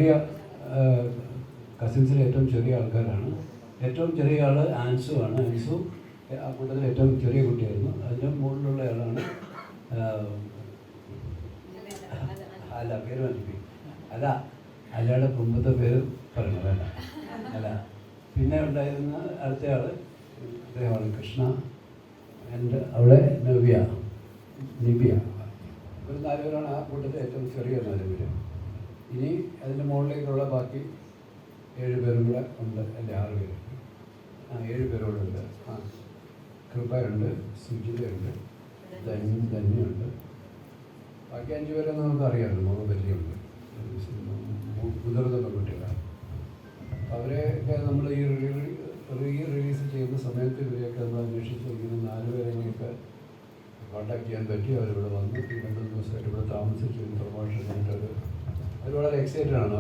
ചെറിയ കസിൻസിലെ ഏറ്റവും ചെറിയ ആൾക്കാരാണ്. ഏറ്റവും ചെറിയ ആൾ ആൻസു ആണ്. ആൻസു ആ കൂട്ടത്തിൽ ഏറ്റവും ചെറിയ കുട്ടിയായിരുന്നു. അതിൻ്റെ മുകളിലുള്ള ആളാണ് അല്ല, പേര് മനസ്സിലാക്കി അല്ല, അയാളുടെ കുടുംബത്തെ പേര് പറയണം വേണ്ട അല്ല. പിന്നെ ഉണ്ടായിരുന്ന അടുത്തയാൾ അദ്ദേഹമാണ് കൃഷ്ണ. എൻ്റെ അവിടെ നിബിയ. ഒരു 4 പേരാണ് ആ കൂട്ടത്തിൽ ഏറ്റവും ചെറിയ 4 പേര്. ഇനി അതിൻ്റെ മുകളിലേക്കുള്ള ബാക്കി 7 പേരും കൂടെ ഉണ്ട്. എൻ്റെ 6 പേര്. 7 പേരോടെ ഉണ്ട്. കൃപയുണ്ട്, സുജിതയുണ്ട്, ധന്യുണ്ട്. ബാക്കി 5 പേരെ നമുക്ക് അറിയാമല്ലോ, നമുക്ക് പരിചയമുണ്ട്, മുതിർന്ന പെൺകുട്ടികളാണ്. അവരെയൊക്കെ നമ്മൾ ഈ റിലീസ് ചെയ്യുന്ന സമയത്ത് ഇവരെയൊക്കെ നമ്മൾ അന്വേഷിച്ച് ഇങ്ങനെ 4 പേരെയൊക്കെ കോൺടാക്ട് ചെയ്യാൻ പറ്റി. അവരിവിടെ വന്ന് 2 ദിവസമായിട്ട് ഇവിടെ താമസിച്ച് ഇൻഫർമേഷൻ ആയിട്ട് അവർ വളരെ എക്സൈറ്റഡ് ആണ്.